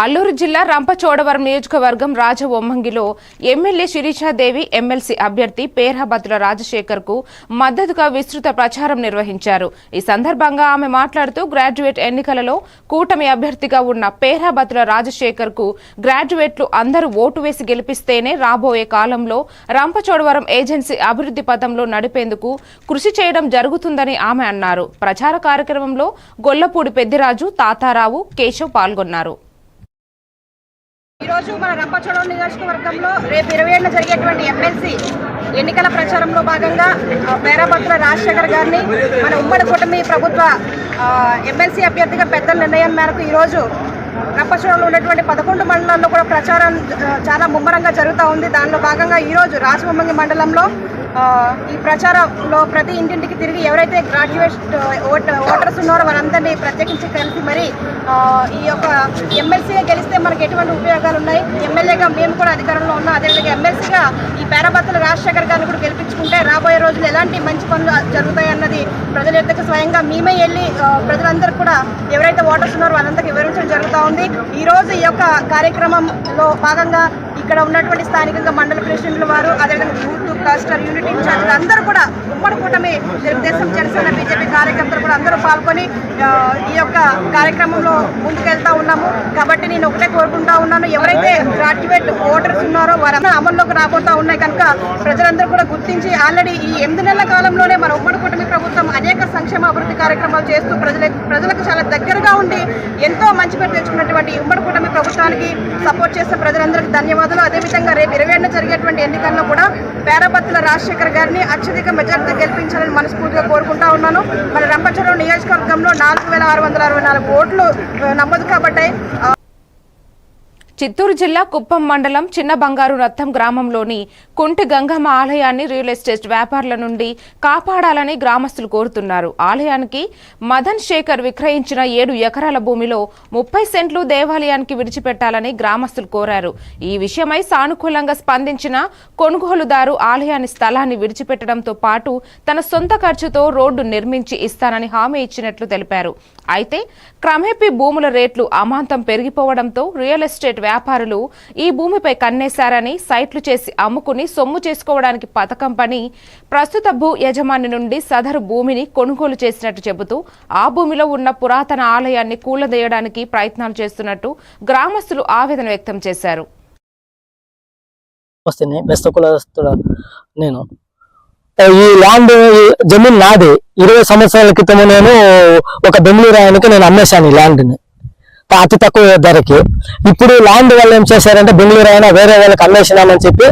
అల్లూరు జిల్లా రంపచోడవరం నియోజకవర్గం రాజవొమ్మంగిలో MLA Sirisha Devi MLC అభ్యర్థి పేర్హబత్తుల రాజశేఖర్ కు మద్దతుగా విస్తృత ప్రచారం నిర్వహించారు. ఈ సందర్భంగా ఆమె మాట్లాడుతూ గ్రాడ్యుయేట్ ఎన్నికలలో కూటమి అభ్యర్థిగా ఉన్న పేర్హబత్తుల రాజశేఖర్ కు గ్రాడ్యుయేట్లు అందరూ ఓటు వేసి గెలిపిస్తేనే రాబోయే కాలంలో రంపచోడవరం ఏజెన్సీ అభివృద్ధి పథంలో నడిపేందుకు కృషి చేయడం జరుగుతుందని ఆమె అన్నారు. ప్రచార కార్యక్రమంలో గొల్లపూడి పెద్దిరాజు, తాతారావు, కేశవ్ పాల్గొన్నారు. ఈ రోజు మన రంపచోడవరం నియోజకవర్గంలో రేపు 27న జరిగేటువంటి ఎమ్మెల్సీ ఎన్నికల ప్రచారంలో భాగంగా పేర్హబత్తుల రాజశేఖర్ గారిని మన ఉమ్మడి కూటమి ప్రభుత్వ ఎమ్మెల్సీ అభ్యర్థిగా పెద్దల నిర్ణయం మేరకు ఈరోజు రంపచోడవరంలో ఉన్నటువంటి 11 మండలాల్లో కూడా ప్రచారం చాలా ముమ్మరంగా జరుగుతూ ఉంది. దానిలో భాగంగా ఈరోజు రాజవొమ్మంగి మండలంలో ఈ ప్రచారంలో ప్రతి ఇంటింటికి తిరిగి ఎవరైతే గ్రాడ్యుయేట్ ఓటర్స్ ఉన్నారో వారందరినీ ప్రత్యేకించి కలిసి మరి ఈ యొక్క ఎమ్మెల్సీగా గెలిస్తే మనకి ఎటువంటి ఉపయోగాలు ఉన్నాయి, ఎమ్మెల్యేగా మేము కూడా అధికారంలో ఉన్నాం, అదేవిధంగా ఎమ్మెల్సీగా ఈ పేర్హబత్తుల రాజశేఖర్ గారిని కూడా గెలిపించుకుంటే రాబోయే రోజులు ఎలాంటి మంచి పనులు జరుగుతాయి అన్నది ప్రజల ఎద్దకు స్వయంగా మేమే వెళ్ళి ప్రజలందరూ కూడా ఎవరైతే ఓటర్స్ ఉన్నారో వాళ్ళందరికీ వివరించడం జరుగుతూ ఉంది. ఈరోజు ఈ యొక్క కార్యక్రమంలో భాగంగా ఇక్కడ ఉన్నటువంటి స్థానికంగా మండల ప్రెసిడెంట్ల వారు, అదేవిధంగా బూత్ క్లస్టర్ యూనిట్ ఇన్ఛార్జీలు అందరూ కూడా ఉమ్మడి కూటమి తెలుగుదేశం, జనసేన, బీజేపీ కార్యకర్తలు కూడా అందరూ పాల్గొని ఈ యొక్క కార్యక్రమంలో ముందుకెళ్తా ఉన్నాము. కాబట్టి నేను ఒకటే కోరుకుంటా ఉన్నాను, ఎవరైతే గ్రాడ్యుయేట్ ఓటర్స్ ఉన్నారో వారందరూ అమల్లోకి రాబోతా ఉన్నాయి కనుక ప్రజలందరూ కూడా గుర్తించి ఆల్రెడీ ఈ 8 నెలల కాలంలోనే మన ఉమ్మడి కూటమి ప్రభుత్వం అనేక సంక్షేమ అభివృద్ధి కార్యక్రమాలు చేస్తూ ప్రజలకు చాలా దగ్గరగా ఉండి ఎంతో మంచి పేరు తెచ్చుకున్నటువంటి ఉమ్మడి కూటమి ప్రభుత్వానికి సపోర్ట్ చేసే ప్రజలందరికీ ధన్యవాదాలు. అదేవిధంగా రేపు 27న జరిగేటువంటి ఎన్నికల్లో కూడా పేర్హబత్తుల రాజశేఖర్ గారిని అత్యధిక మెజార్టీతో గెలిపించాలని మనస్ఫూర్తిగా కోరుకుంటా ఉన్నాను. మన రంపచోడవరం నియోజకవర్గంలో 4664 ఓట్లు నమోదు కాబట్టాయి. చిత్తూరు జిల్లా కుప్పం మండలం చిన్న బంగారు రత్నం గ్రామంలోని కుంటి గంగమ్మ ఆలయాన్ని రియల్ ఎస్టేట్ వ్యాపారుల నుండి కాపాడాలని గ్రామస్తులు కోరుతున్నారు. ఆలయానికి మదన్ శేఖర్ విక్రయించిన 7 ఎకరాల భూమిలో 30 సెంట్లు దేవాలయానికి విడిచిపెట్టాలని గ్రామస్తులు కోరారు. ఈ విషయమై సానుకూలంగా స్పందించిన కొనుగోలుదారు ఆలయాన్ని స్థలాన్ని విడిచిపెట్టడంతో పాటు తన సొంత ఖర్చుతో రోడ్డు నిర్మించి ఇస్తానని హామీ ఇచ్చినట్లు తెలిపారు. అయితే క్రమేపీ భూముల రేట్లు అమాంతం పెరిగిపోవడంతో రియల్ ఎస్టేట్ వ్యాపారులు ఈ భూమిపై కన్నేశారని, సైట్లు చేసి అమ్ముకుని సొమ్ము చేసుకోవడానికి పథకం పని ప్రస్తుత భూ యజమాని నుండి సదరు భూమిని కొనుగోలు చేసినట్టు చెబుతూ ఆ భూమిలో ఉన్న పురాతన ఆలయాన్ని కూలదేయడానికి ప్రయత్నాలు చేస్తున్నట్టు గ్రామస్తులు ఆవేదన వ్యక్తం చేశారు. ఈ ల్యాండ్ జమీన్ నాది. 20 సంవత్సరాల క్రితం నేను ఒక బెంగళూరు ఆయనకి నేను అమ్మేశాను ఈ ల్యాండ్ని అతి తక్కువ ధరకి. ఇప్పుడు ల్యాండ్ వాళ్ళు ఏం చేశారంటే బెంగళూరు అయినా వేరే వాళ్ళకి అమ్మేసినామని చెప్పి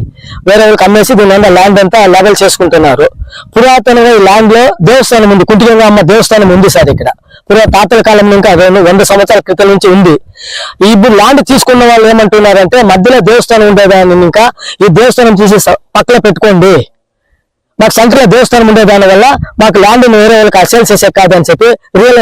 వేరే వాళ్ళకి అమ్మేసి దీని ల్యాండ్ అంతా లెవెల్ చేసుకుంటున్నారు. పురాతనంగా ఈ ల్యాండ్ లో దేవస్థానం ఉంది, కుంటిగంగమ్మ దేవస్థానం ఉంది సార్. ఇక్కడ తాతల కాలం ఇంకా 100 సంవత్సరాల క్రితం నుంచి ఉంది. ఇప్పుడు ల్యాండ్ తీసుకున్న వాళ్ళు ఏమంటున్నారంటే మధ్యలో దేవస్థానం ఉండేదాన్ని ఇంకా ఈ దేవస్థానం తీసి పక్కన పెట్టుకోండి, మాకు సెంటర్ లో దేవస్థానం ఉండే దాని వల్ల మాకు ల్యాండ్ వేరే వాళ్ళకి అసేల్ చేసే కాదని చెప్పి రియల్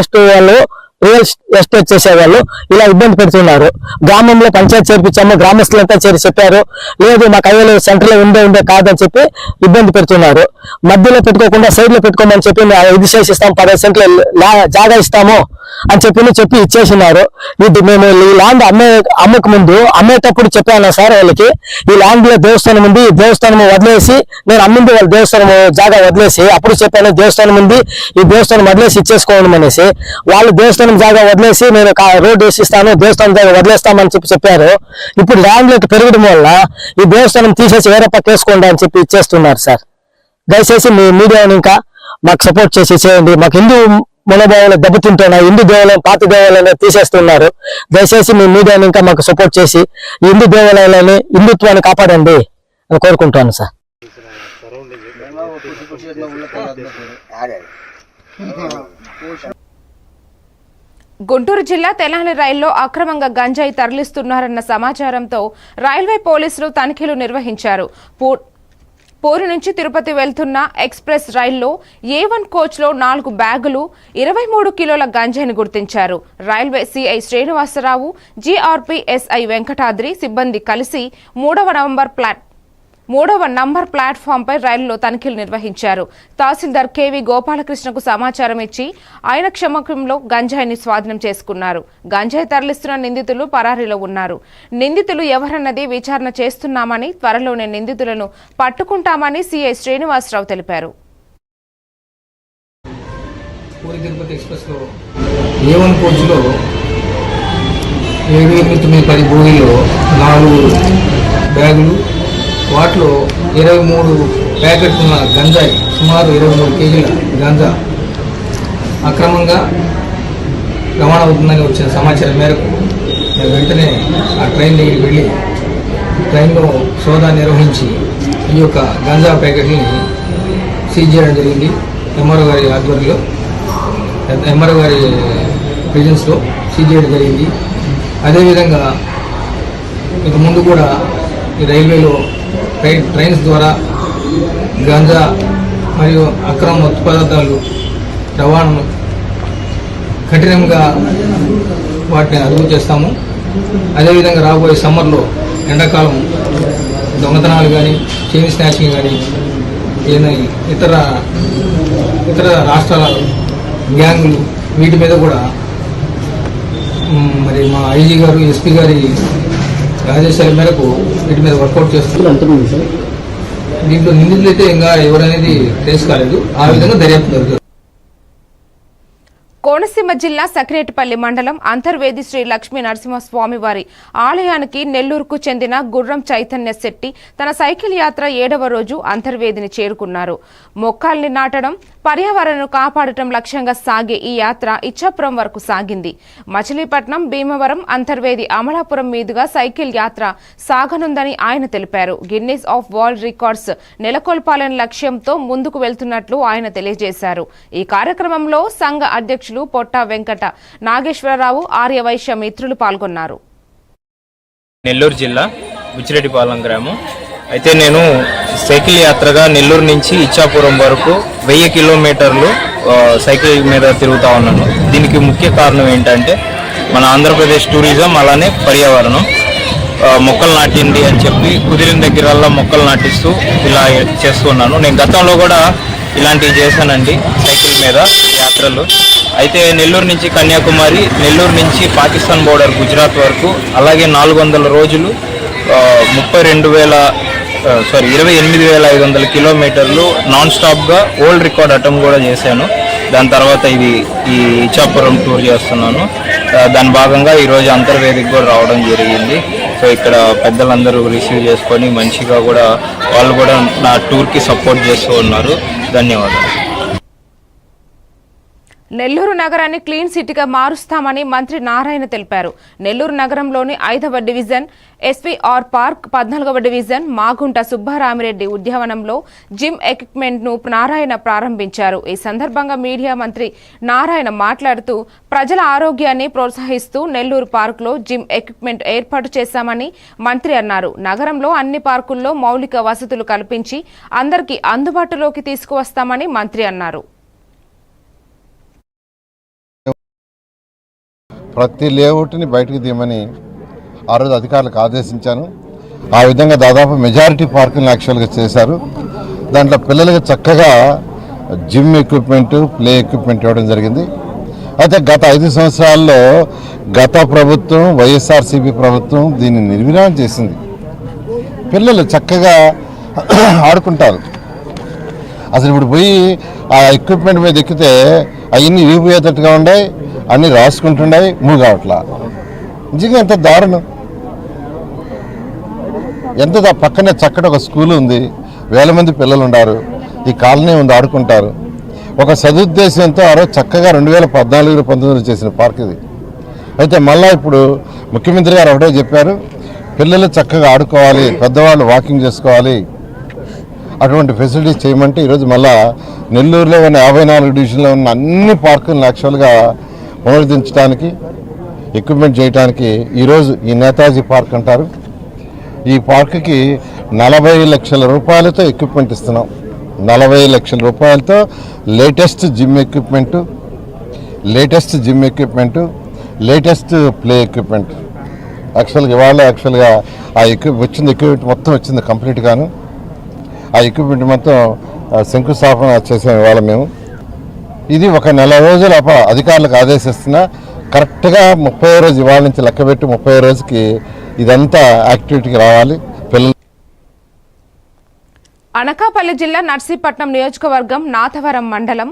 ఎస్టేట్ చేసేవాళ్ళు ఇలా ఇబ్బంది పెడుతున్నారు. గ్రామంలో పంచాయతీ చేర్పించాము, గ్రామస్తులంతా చేరి చెప్పారు, లేదు మాకు అయ్యే సెంటర్ లో ఉండే కాదని చెప్పి ఇబ్బంది పెడుతున్నారు. మధ్యలో పెట్టుకోకుండా సైడ్ లో పెట్టుకోమని చెప్పి 5 సెంట్లు ఇస్తాము, 10 సెంట్లు జాగా ఇస్తాము అని చెప్పి ఇచ్చేసినారు. ఇది మేము ఈ ల్యాండ్ అమ్మక ముందు అమ్మేటప్పుడు చెప్పాను సార్ వాళ్ళకి, ఈ ల్యాండ్ లో దేవస్థానం ఉంది, ఈ దేవస్థానం వదిలేసి నేను అమ్మింది వాళ్ళ దేవస్థానం జాగా వదిలేసి అప్పుడు చెప్పాను దేవస్థానం ఉంది, ఈ దేవస్థానం వదిలేసి ఇచ్చేసుకోవడం అనేసి. వాళ్ళు దేవస్థానం జాగా వదిలేసి నేను రోడ్డు వేసిస్తాను, దేవస్థానం జాగా వదిలేస్తామని చెప్పారు. ఇప్పుడు ల్యాండ్ రేట్ పెరగడం వల్ల ఈ దేవస్థానం తీసేసి వేరే పక్క వేసుకోండి అని చెప్పి ఇచ్చేస్తున్నారు సార్. దయచేసి మీ మీడియాని ఇంకా మాకు సపోర్ట్ చేయండి. మాకు హిందూ మనోభావాలు దెబ్బతింటున్నాయి, హిందూ దేవాలయం పాత దేవాలయాన్ని తీసేస్తున్నారు. దయచేసి మీ మీడియాని ఇంకా మాకు సపోర్ట్ చేసి ఈ హిందూ దేవాలయాలని హిందుత్వాన్ని కాపాడండి అని కోరుకుంటాను సార్. గుంటూరు జిల్లా తెనాలి రైల్లో అక్రమంగా గంజాయి తరలిస్తున్నారన్న సమాచారంతో రైల్వే పోలీసులు తనిఖీలు నిర్వహించారు. పూరి నుంచి తిరుపతి వెళ్తున్న ఎక్స్ప్రెస్ రైల్లో A1 కోచ్లో 4 బ్యాగులు 23 కిలోల గంజాయిని గుర్తించారు. Railway CI Srinivasarao, GRP SI Venkatadri సిబ్బంది కలిసి 3వ నంబర్ 3వ నంబర్ ప్లాట్ఫామ్పై రైలులో తనిఖీలు నిర్వహించారు. తహసీల్దార్ కేవీ గోపాలకృష్ణకు సమాచారం ఇచ్చి ఆయన క్షమకంలో గంజాయిని స్వాధీనం చేసుకున్నారు. గంజాయి తరలిస్తున్న నిందితులు పరారీలో ఉన్నారు. నిందితులు ఎవరన్నది విచారణ చేస్తున్నామని, త్వరలోనే నిందితులను పట్టుకుంటామని సిఐ శ్రీనివాసరావు తెలిపారు. పూరి తిరుపతి ఎక్స్ప్రెస్లో A1 కోచ్లో 7-8-10 బోగీలో 4 బ్యాగులు, వాటిలో 23 ప్యాకెట్ల గంజాయి, సుమారు 23 కేజీల గంజా అక్రమంగా రవాణా అవుతుందని వచ్చిన సమాచారం మేరకు నేను వెంటనే ఆ ట్రైన్ దగ్గరికి వెళ్ళి ట్రైన్లో సోదా నిర్వహించి ఈ యొక్క గంజా ప్యాకెట్ని సీజ్ చేయడం జరిగింది. ఎంఆర్ఓ గారి ఆధ్వర్యంలో, ఎంఆర్ఓ గారి ప్రెజెన్స్లో సీజ్ చేయడం జరిగింది. అదేవిధంగా ఇక ముందు కూడా ఈ రైల్వేలో ట్రైన్స్ ద్వారా గాంజా మరియు అక్రమ మత్తు పదార్థాలు రవాణాను కఠినంగా వాటిని అదుపు చేస్తాము. అదేవిధంగా రాబోయే సమ్మర్లో ఎండాకాలం దొంగతనాలు కానీ, చైన్ స్నాచింగ్ కానీ, ఇతర రాష్ట్రాల గ్యాంగులు వీటి మీద కూడా మరి మా ఐజీ గారు, ఎస్పీ గారి ఆదేశాల మేరకు వీటి మీద వర్కౌట్ చేస్తున్నారు. దీంట్లో నిందితులు అయితే ఇంకా ఎవరనేది ట్రేస్ కాలేదు. ఆ విధంగా దర్యాప్తు జరుగుతుంది. కోనసీమ జిల్లా సకినేటిపల్లి మండలం అంతర్వేది శ్రీ లక్ష్మీ నరసింహస్వామి వారి ఆలయానికి నెల్లూరుకు చెందిన గుర్రం చైతన్య శెట్టి తన సైకిల్ యాత్ర 7వ రోజు అంతర్వేదిని చేరుకున్నారు. మొక్కల్ని నాటడం, పర్యావరణను కాపాడటం లక్ష్యంగా సాగే ఈ యాత్ర ఇచ్చాపురం వరకు సాగింది. మచిలీపట్నం, భీమవరం, అంతర్వేది, అమలాపురం మీదుగా సైకిల్ యాత్ర సాగనుందని ఆయన తెలిపారు. గిన్నీస్ ఆఫ్ వరల్డ్ రికార్డ్స్ నెలకొల్పాలనే లక్ష్యంతో ముందుకు వెళ్తున్నట్లు ఆయన తెలియజేశారు. ఈ కార్యక్రమంలో సంఘ అధ్యక్షులు పొట్టా వెంకట నాగేశ్వరరావు, ఆర్యవైశ్య మిత్రులు పాల్గొన్నారు. నెల్లూరు జిల్లా బుచ్చిరెడ్డిపాలెం గ్రామం. అయితే నేను సైకిల్ యాత్రగా నెల్లూరు నుంచి ఇచ్చాపురం వరకు 1000 కిలోమీటర్లు సైకిల్ మీద తిరుగుతూ ఉన్నాను. దీనికి ముఖ్య కారణం ఏంటంటే మన ఆంధ్రప్రదేశ్ టూరిజం, అలానే పర్యావరణం. మొక్కలు నాటిండి అని చెప్పి కుదిరిన దగ్గరల్లా మొక్కలు నాటిస్తూ ఇలా చేస్తున్నాను. నేను గతంలో కూడా ఇలాంటివి చేశానండి, సైకిల్ మీద యాత్రలు. అయితే నెల్లూరు నుంచి కన్యాకుమారి, నెల్లూరు నుంచి పాకిస్తాన్ బోర్డర్ గుజరాత్ వరకు, అలాగే 400 రోజులు 28,500 కిలోమీటర్లు నాన్ స్టాప్గా వరల్డ్ రికార్డ్ అటెంప్ట్ కూడా చేశాను. దాని తర్వాత ఈ ఇచ్చాపురం టూర్ చేస్తున్నాను. దాని భాగంగా ఈరోజు అంతర్వేదికి కూడా రావడం జరిగింది. సో ఇక్కడ పెద్దలందరూ రిసీవ్ చేసుకొని మంచిగా కూడా వాళ్ళు కూడా నా టూర్కి సపోర్ట్ చేస్తూ ఉన్నారు. ధన్యవాదాలు. నెల్లూరు నగరాన్ని క్లీన్ సిటీగా మారుస్తామని మంత్రి నారాయణ తెలిపారు. నెల్లూరు నగరంలోని 5వ డివిజన్ ఎస్వీఆర్ పార్క్, 14వ డివిజన్ మాగుంట సుబ్బారామిరెడ్డి ఉద్యానవనంలో జిమ్ ఎక్విప్మెంట్ ను నారాయణ ప్రారంభించారు. ఈ సందర్భంగా మీడియా మంత్రి నారాయణ మాట్లాడుతూ ప్రజల ఆరోగ్యాన్ని ప్రోత్సహిస్తూ నెల్లూరు పార్కులో జిమ్ ఎక్విప్మెంట్ ఏర్పాటు చేశామని మంత్రి అన్నారు. నగరంలో అన్ని పార్కుల్లో మౌలిక వసతులు కల్పించి అందరికీ అందుబాటులోకి తీసుకువస్తామని మంత్రి అన్నారు. ప్రతి లేఅవుట్ని బయటకు తీయమని ఆ రోజు అధికారులకు ఆదేశించాను. ఆ విధంగా దాదాపు మెజారిటీ పార్కులను యాక్చువల్గా చేశారు. దాంట్లో పిల్లలకి చక్కగా జిమ్ ఎక్విప్మెంట్, ప్లే ఎక్విప్మెంట్ ఇవ్వడం జరిగింది. అయితే గత 5 సంవత్సరాల్లో గత ప్రభుత్వం, వైఎస్ఆర్సీపీ ప్రభుత్వం దీన్ని నిర్వీర్యం చేసింది. పిల్లలు చక్కగా ఆడుకుంటారు. అసలు ఇప్పుడు పోయి ఆ ఎక్విప్మెంట్ మీద ఎక్కితే అవన్నీ విరిగిపోయేటట్టుగా ఉన్నాయి, అన్నీ రాసుకుంటున్నాయి, మూవ్ కావట్లా. నిజంగా ఎంత దారుణం. ఎంత పక్కనే చక్కటి ఒక స్కూల్ ఉంది, 1000 మంది పిల్లలు ఉన్నారు, ఈ కాలనీ ఉంది, ఆడుకుంటారు. ఒక సదుద్దేశంతో ఆ రోజు చక్కగా 2014-19 చేసిన పార్క్ ఇది. అయితే మళ్ళీ ఇప్పుడు ముఖ్యమంత్రి గారు ఒకటే చెప్పారు, పిల్లలు చక్కగా ఆడుకోవాలి, పెద్దవాళ్ళు వాకింగ్ చేసుకోవాలి, అటువంటి ఫెసిలిటీస్ చేయమంటే ఈరోజు మళ్ళా నెల్లూరులో ఉన్న 54 డివిజన్లో ఉన్న అన్ని పార్కులను యాక్చువల్గా పునరుద్ధరించడానికి, ఎక్విప్మెంట్ చేయడానికి ఈరోజు ఈ నేతాజీ పార్క్ అంటారు, ఈ పార్కుకి 40 లక్షల రూపాయలతో ఎక్విప్మెంట్ ఇస్తున్నాం. 40 లక్షల రూపాయలతో latest gym equipment, latest play equipment. యాక్చువల్గా ఇవాళ వచ్చింది ఎక్విప్మెంట్ మొత్తం వచ్చింది కంప్లీట్గాను. ఆ ఎక్విప్మెంట్ మొత్తం శంకుస్థాపన చేసాం ఇవాళ మేము. ఇది ఒక నెల రోజుల అధికారులకు ఆదేశిస్తున్నా కరెక్ట్గా 30వ రోజు ఇవాళ నుంచి లెక్కబెట్టి 30వ రోజుకి ఇదంతా యాక్టివిటీకి రావాలి పిల్లలు. అనకాపల్లి జిల్లా నర్సీపట్నం నియోజకవర్గం నాథవరం మండలం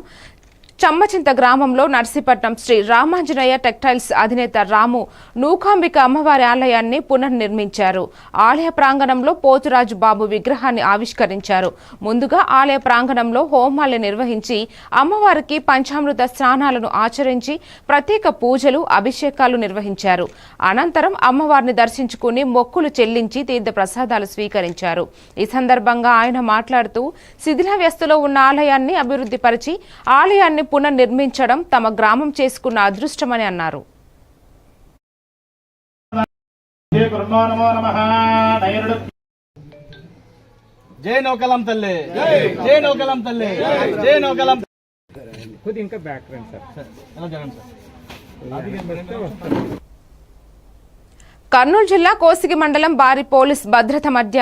చమ్మచింత గ్రామంలో నర్సీపట్నం శ్రీ రామాంజనేయ టెక్స్టైల్స్ అధినేత రాము నూకాంబిక అమ్మవారి ఆలయాన్ని పునర్నిర్మించారు. ఆలయ ప్రాంగణంలో పోతురాజు బాబు విగ్రహాన్ని ఆవిష్కరించారు. ముందుగా ఆలయ ప్రాంగణంలో హోమాలు నిర్వహించి అమ్మవారికి పంచామృత స్నానాలను ఆచరించి ప్రత్యేక పూజలు అభిషేకాలు నిర్వహించారు. అనంతరం అమ్మవారిని దర్శించుకుని మొక్కులు చెల్లించి తీర్థ ప్రసాదాలు స్వీకరించారు. ఈ సందర్భంగా ఆయన మాట్లాడుతూ శిథిలావస్థలో ఉన్న ఆలయాన్ని అభివృద్ధి పరిచి ఆలయాన్ని పునర్నిర్మించడం తమ గ్రామం చేసుకున్న అదృష్టమని అన్నారు. జై నౌకలం తల్లి, జై నౌకలం తల్లి, జై నౌకలం. కొద్ది ఇంకా బ్యాక్ రండి సార్, ఎలా జరగండి సార్. కర్నూలు జిల్లా కోసిగి మండలం భారీ పోలీస్ భద్రత మధ్య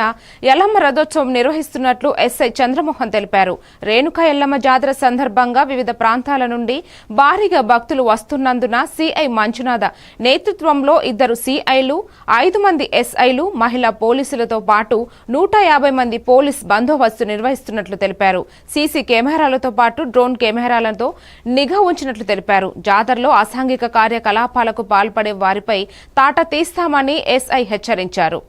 ఎల్లమ్మ రథోత్సవం నిర్వహిస్తున్నట్లు ఎస్ఐ చంద్రమోహన్ తెలిపారు. రేణుకా ఎల్లమ్మ జాతర సందర్భంగా వివిధ ప్రాంతాల నుండి భారీగా భక్తులు వస్తున్నందున సిఐ మంజునాథ నేతృత్వంలో 2 సిఐలు, 5 మంది ఎస్ఐలు, మహిళా పోలీసులతో పాటు 150 మంది పోలీస్ బందోబస్తు నిర్వహిస్తున్నట్లు తెలిపారు. సీసీ కెమెరాలతో పాటు డ్రోన్ కెమెరాలతో నిఘా ఉంచినట్లు తెలిపారు. జాతరలో అసాంఘిక కార్యకలాపాలకు పాల్పడే వారిపై తాట తీస్తామని ఎస్ఐ హెచ్చరించారు.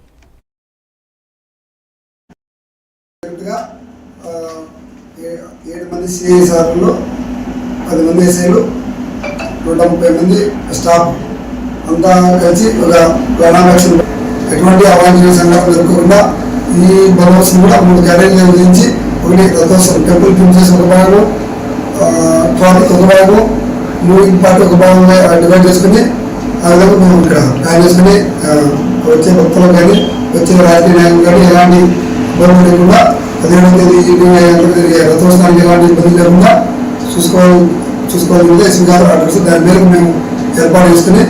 7 మంది సిఐ సార్లు, 10 మంది ఎస్ఐలు, 130 మంది స్టాఫ్ అంతా కలిసి ఒక ప్రణాళిక ఎటువంటి అవాంఛనీయ సంఘటనలు జరగకుండా ఈ బందోబస్తు కూడా 3 కేటగిరీలు విధించి, ఒకటి రథోత్సవం టెంపుల్ ప్రిన్సెస్ ఒక భాగం, ట్రాఫిక్ ఒక భాగం, మూవింగ్ పార్ట్ ఒక భాగంగా డివైడ్ చేసుకుని ఆ విధంగా మేము ఇక్కడ ప్లాన్ చేసుకుని వచ్చే భక్తులకు కానీ వచ్చే రాజకీయ నాయకులు కానీ ఎలాంటి ఇబ్బంది లేకుండా 17వ తేదీ జరిగే రథోత్సవానికి ఎలాంటి ఇబ్బంది లేకుండా చూసుకోవాలి ఎస్పీ గారు అడ్రస్. దాని మేరకు మేము ఏర్పాటు చేసుకుని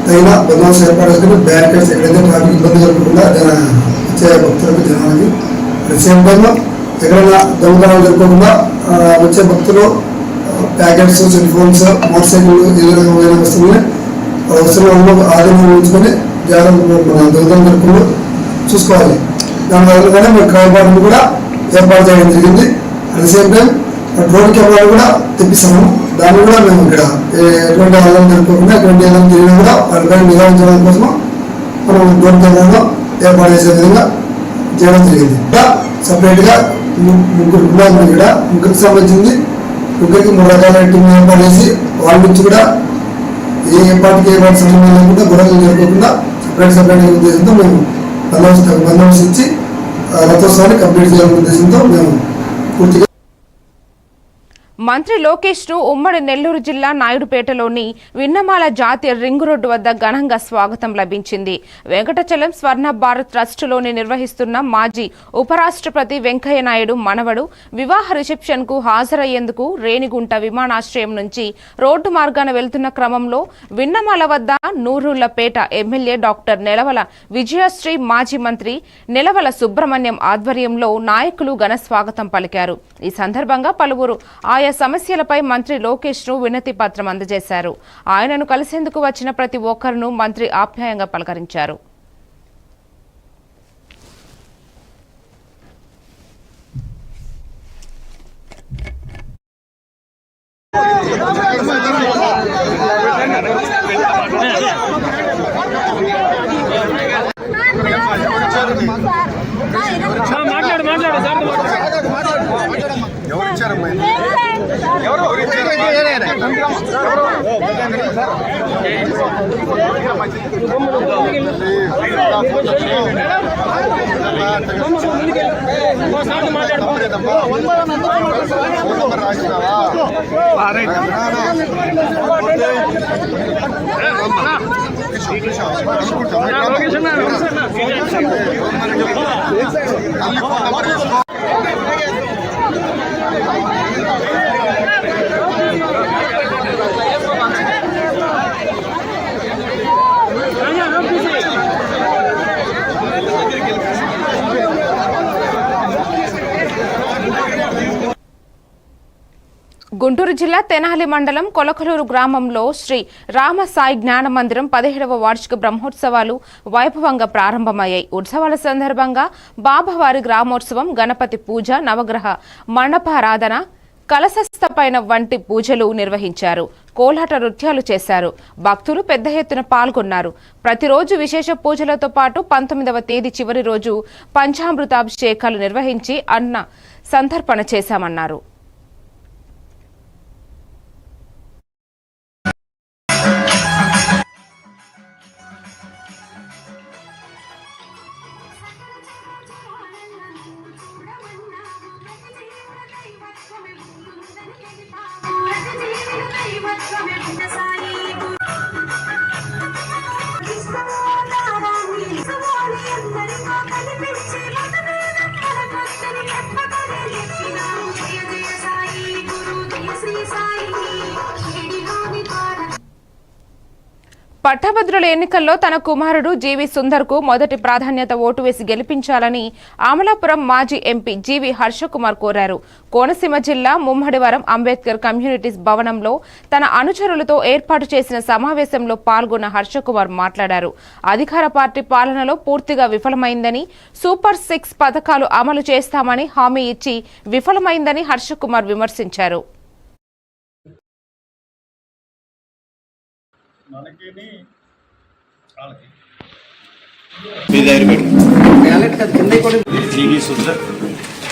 తగిన బందోబస్తు ఏర్పాటు చేసుకుని బ్యారికేడ్స్ ఎక్కడైతే ట్రాఫిక్ ఇబ్బంది జరగకుండా వచ్చే భక్తులకు జనాలకి అట్ సేమ్ టైంలో ఎక్కడైనా దొంగతనాలు జరగకుండా వచ్చే భక్తులు packets, cell phones, motor cycle ఏదైనా వస్తువులని అవసరంలో ఆధీనంలో ఉంచుకొని జాగ్రత్త దొంగతనం జరగకుండా చూసుకోవాలి. దానివల్ల కానీ మేము క్రమపాఠం కూడా ఏర్పాటు చేయడం జరిగింది. At the same time drone కెమెరాలు కూడా తెప్పిస్తాము. దాన్ని కూడా మేము ఇక్కడ ఎటువంటి ఆదాయం జరగకుండా ఎటువంటి ఏదైనా జరిగినా కూడా వాటిపై నిఘా ఉంచడం కోసం మనం డ్రోన్ కెమెరాలో ఏర్పాటు చేసే విధంగా చేయడం జరిగింది. ఇంకా సపరేట్గా 3 కుటుంబాలు ఇక్కడ ముగ్గురికి సంబంధించింది. ముగ్గురికి 3 రకాల టీం ఏర్పాటు చేసి వాళ్ళ నుంచి కూడా ఏ పార్టీకి ఏ పార్టీ సంబంధం లేకుండా గొడవలు జరగకుండా సపరేట్ ఉద్దేశంతో మేము బందోబస్తు ఇచ్చి రథోత్సవాన్ని కంప్లీట్ చేయాలనే ఉద్దేశంతో మేము పూర్తిగా. మంత్రి లోకేష్ ను ఉమ్మడి నెల్లూరు జిల్లా నాయుడుపేటలోని విన్నమాల జాతీయ రింగ్ రోడ్డు వద్ద ఘనంగా స్వాగతం లభించింది. వెంకటచలం స్వర్ణ భారత్ ట్రస్టులోని నిర్వహిస్తున్న మాజీ ఉపరాష్ట్రపతి వెంకయ్య నాయుడు మనవడు వివాహ రిసెప్షన్ కు హాజరయ్యేందుకు రేణిగుంట విమానాశ్రయం నుంచి రోడ్డు మార్గాన వెళ్తున్న క్రమంలో విన్నమాల వద్ద నూరుళ్లపేట ఎమ్మెల్యే డాక్టర్ నెలవల విజయశ్రీ, మాజీ మంత్రి నెలవల సుబ్రహ్మణ్యం ఆధ్వర్యంలో నాయకులు ఘన స్వాగతం పలికారు. ఈ సందర్భంగా పలువురు ఆయా సమస్యలపై మంత్రి లోకేష్ ను వినతి పత్రం అందజేశారు. ఆయనను కలిసేందుకు వచ్చిన ప్రతి ఒక్కరును మంత్రి ఆప్యాయంగా పలకరించారు. గుంటూరు జిల్లా తెనాలి మండలం కొలకలూరు గ్రామంలో శ్రీ రామ సాయి జ్ఞాన మందిరం 17వ వార్షిక బ్రహ్మోత్సవాలు వైభవంగా ప్రారంభమయ్యాయి. ఉత్సవాల సందర్భంగా బాబావారి గ్రామోత్సవం, గణపతి పూజ, నవగ్రహ మండపారాధన, కలశస్థపైన వంటి పూజలు నిర్వహించారు. కోలాట నృత్యాలు చేశారు. భక్తులు పెద్ద ఎత్తున పాల్గొన్నారు. ప్రతిరోజు విశేష పూజలతో పాటు 19వ తేదీ చివరి రోజు పంచామృతాభిషేకాలు నిర్వహించి అన్న సంతర్పణ చేశామన్నారు. పట్టభద్రుల ఎన్నికల్లో తన కుమారుడు జీవి సుందర్కు మొదటి ప్రాధాన్యత ఓటు వేసి గెలిపించాలని అమలాపురం మాజీ ఎంపీ జీవి హర్షకుమార్ కోరారు. కోనసీమ జిల్లా ముమ్మడివరం అంబేద్కర్ కమ్యూనిటీస్ భవనంలో తన అనుచరులతో ఏర్పాటు చేసిన సమావేశంలో పాల్గొన్న హర్షకుమార్ మాట్లాడారు. అధికార పార్టీ పాలనలో పూర్తిగా విఫలమైందని, సూపర్ 6 పథకాలు అమలు చేస్తామని హామీ ఇచ్చి విఫలమైందని హర్షకుమార్ విమర్శించారు.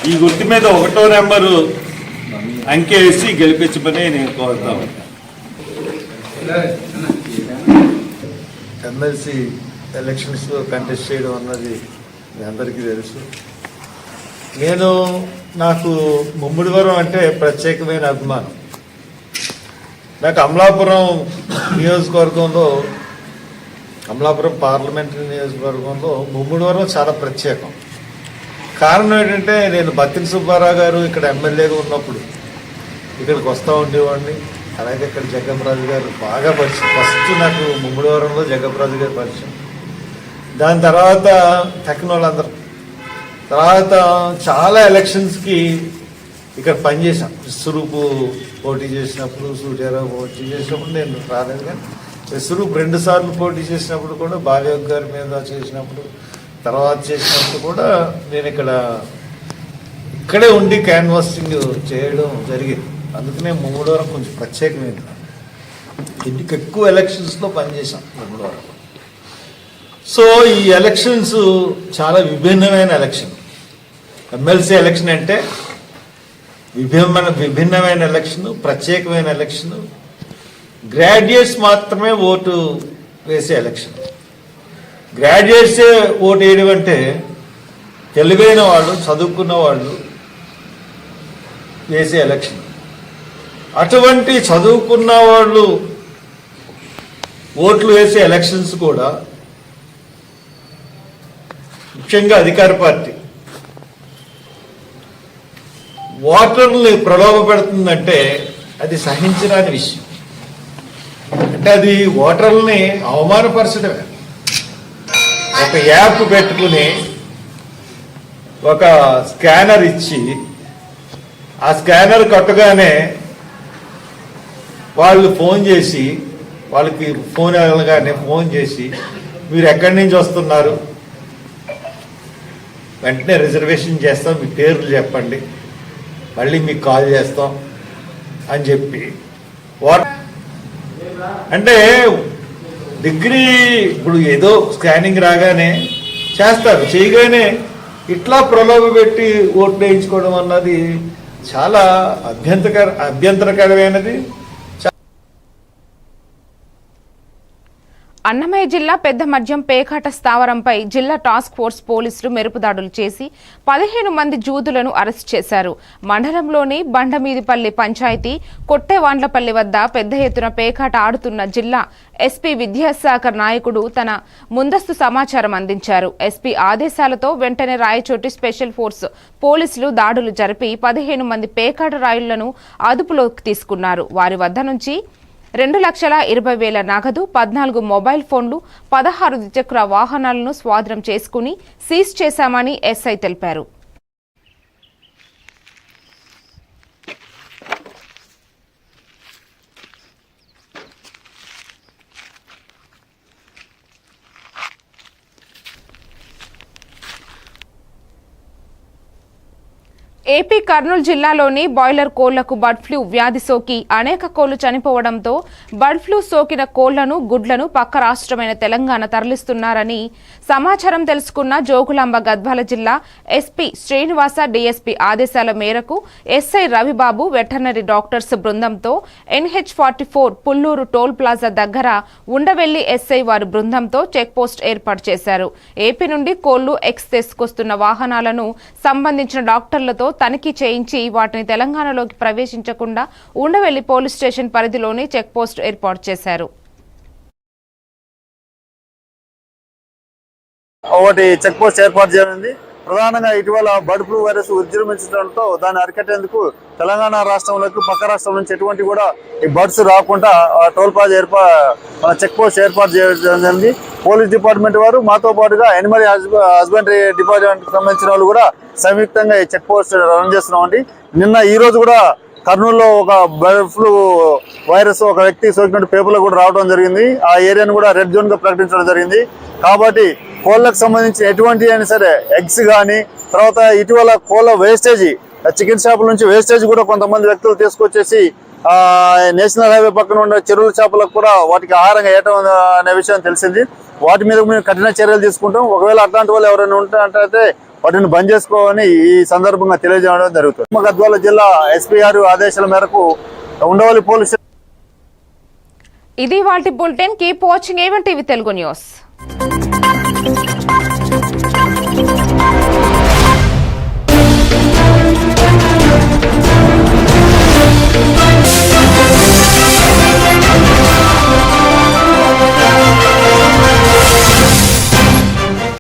ఈ గుర్తు మీద 1వ నెంబరు అంకె వేసి గెలిపించమని నేను కోరుతాను. ఎమ్మెల్సీ ఎలక్షన్స్లో కంటెస్ట్ చేయడం అన్నది మీ అందరికీ తెలుసు. నాకు ముమ్మిడివరం అంటే ప్రత్యేకమైన అభిమానం. నాకు అమలాపురం నియోజకవర్గంలో, అమలాపురం పార్లమెంటరీ నియోజకవర్గంలో ముమ్మిడివరం చాలా ప్రత్యేకం. కారణం ఏంటంటే, నేను బత్తిన సుబ్బారావు గారు ఇక్కడ ఎమ్మెల్యేగా ఉన్నప్పుడు ఇక్కడికి వస్తూ ఉండేవాడిని. అలాగే ఇక్కడ జగ్గంరాజు గారు బాగా పరిచయం. ఫస్ట్ నాకు ముమ్మిడివరంలో జగ్గంరాజు గారు పరిచయం. దాని తర్వాత టెక్నాలజీ తర్వాత చాలా ఎలక్షన్స్కి ఇక్కడ పనిచేశాం. విశ్వరూపు పోటీ చేసినప్పుడు, సూర్యారావు పోటీ చేసినప్పుడు నేను రాలేదు. కానీ విశ్వరూపు 2 సార్లు పోటీ చేసినప్పుడు కూడా, బాలయోగ్ గారి మీద చేసినప్పుడు, తర్వాత చేసినప్పుడు కూడా నేను ఇక్కడే ఉండి క్యాన్వాసింగ్ చేయడం జరిగింది. అందుకనే ముమ్మడివరం కొంచెం ప్రత్యేకమైనది. ఇంటికి ఎక్కువ ఎలక్షన్స్లో పనిచేశాం ముమ్మడివరం. సో ఈ ఎలక్షన్స్ చాలా విభిన్నమైన ఎలక్షన్. ఎమ్మెల్సీ ఎలక్షన్ అంటే విభిన్నమైన ఎలక్షన్, ప్రత్యేకమైన ఎలక్షన్. గ్రాడ్యుయేట్స్ మాత్రమే ఓటు వేసే ఎలక్షన్. గ్రాడ్యుయేట్సే ఓటు వేయడం అంటే తెలివైన వాళ్ళు, చదువుకున్న వాళ్ళు వేసే ఎలక్షన్. అటువంటి చదువుకున్న వాళ్ళు ఓట్లు వేసే ఎలక్షన్స్ కూడా ముఖ్యంగా అధికార పార్టీ ఓటర్ని ప్రలోభ పెడుతుందంటే అది సహించరాని విషయం. అంటే అది ఓటర్లని అవమానపరచడమే. ఒక యాప్ పెట్టుకుని ఒక స్కానర్ ఇచ్చి, ఆ స్కానర్ కట్టగానే వాళ్ళు ఫోన్ చేసి, వాళ్ళకి ఫోన్ వెళ్ళగానే ఫోన్ చేసి, మీరు ఎక్కడి నుంచి వస్తున్నారు, వెంటనే రిజర్వేషన్ చేస్తాం, మీ పేర్లు చెప్పండి, మళ్ళీ మీకు కాల్ చేస్తాం అని చెప్పి అంటే డిగ్రీ ఇప్పుడు ఏదో స్కానింగ్ రాగానే చేస్తారు, చేయగానే ఇట్లా ప్రలోభ పెట్టి ఓట్లు వేయించుకోవడం అన్నది చాలా అభ్యంతరకరమైనది. అన్నమయ్య జిల్లా పెద్ద మద్యం పేకాట స్థావరంపై జిల్లా టాస్క్ ఫోర్స్ పోలీసులు మెరుపుదాడులు చేసి 15 మంది జూదులను అరెస్ట్ చేశారు. మండలంలోని బండమీదిపల్లి పంచాయతీ కొట్టేవాండ్లపల్లి వద్ద పెద్ద ఎత్తున పేకాట ఆడుతున్న జిల్లా ఎస్పీ విద్యాసాగర్ నాయకుడు తన ముందస్తు సమాచారం అందించారు. ఎస్పీ ఆదేశాలతో వెంటనే రాయచోటి స్పెషల్ ఫోర్స్ పోలీసులు దాడులు జరిపి 15 మంది పేకాట రాయుళ్లను అదుపులోకి తీసుకున్నారు. వారి వద్ద నుంచి 2,20,000 నగదు, 14 మొబైల్ ఫోన్లు, 16 ద్విచక్ర వాహనాలను స్వాధీనం చేసుకుని సీజ్ చేశామని ఎస్ఐ తెలిపారు. ఏపీ కర్నూలు జిల్లాలోని బాయిలర్ కోళ్లకు బర్డ్ ఫ్లూ వ్యాధి సోకి అనేక కోళ్లు చనిపోవడంతో బర్డ్ ఫ్లూ సోకిన కోళ్లను గుడ్లను పక్క రాష్ట్రమైన తెలంగాణ తరలిస్తున్నారని సమాచారం తెలుసుకున్న జోగులాంబ గద్వాల జిల్లా ఎస్పీ శ్రీనివాస డీఎస్పీ ఆదేశాల మేరకు ఎస్ఐ రవిబాబు వెటర్నరీ డాక్టర్స్ బృందంతో NH44 పుల్లూరు టోల్ ప్లాజా దగ్గర ఉండవెల్లి ఎస్ఐ వారి బృందంతో చెక్పోస్ట్ ఏర్పాటు చేశారు. ఏపీ నుండి కోళ్లు ఎక్స్ తీసుకొస్తున్న వాహనాలను సంబంధించిన డాక్టర్లతో తనిఖీ చేయించి వాటిని తెలంగాణలోకి ప్రవేశించకుండా ఉండవెల్లి పోలీస్ స్టేషన్ పరిధిలోని చెక్ పోస్ట్ ఏర్పాటు చేశారు. ఒకటి చెక్ పోస్ట్ ఏర్పాటు చేయండి. ప్రధానంగా ఇటీవల బర్డ్ ఫ్లూ వైరస్ విజృంభించడంతో దాన్ని అరికట్టేందుకు తెలంగాణ రాష్ట్రంలోకి పక్క రాష్ట్రం నుంచి ఎటువంటి కూడా ఈ బర్డ్స్ రాకుండా టోల్ ప్లాజా చెక్ పోస్ట్ ఏర్పాటు చేయడం. పోలీస్ డిపార్ట్మెంట్ వారు మాతో పాటుగా ఎనిమల్ హస్బెండరీ డిపార్ట్మెంట్ సంబంధించిన వాళ్ళు కూడా సంయుక్తంగా ఈ చెక్ పోస్ట్ రన్ చేస్తున్నామండి. ఈ రోజు కూడా కర్నూలులో ఒక బర్డ్ ఫ్లూ వైరస్ ఒక వ్యక్తి సోకినట్టు పేపర్లో కూడా రావడం జరిగింది. ఆ ఏరియాను కూడా రెడ్ జోన్ గా ప్రకటించడం జరిగింది. కాబట్టి కోళ్ళకు సంబంధించి ఎటువంటి అయినా సరే ఎగ్స్ కానీ తర్వాత ఇటీవల కోళ్ళ వేస్టేజ్ చికెన్ షాపుల నుంచి వేస్టేజ్ కూడా కొంతమంది వ్యక్తులు తీసుకొచ్చేసి నేషనల్ హైవే పక్కన ఉన్న చెరువుల చేపలకు కూడా వాటికి ఆహారంగా వేయటం అనే విషయం తెలిసింది. వాటి మీద మేము కఠిన చర్యలు తీసుకుంటాం. ఒకవేళ అట్లాంటి వాళ్ళు ఎవరైనా ఉంటే వాటిని బంద్ చేసుకోవాలని ఈ సందర్భంగా తెలియజేయడం జరుగుతుంది. గద్వాల జిల్లా ఎస్పీ గారు ఆదేశాల మేరకు ఉండవల్లి పోలీస్ ఇది వాటి bulletin. Keep watching A1 TV Telugu news.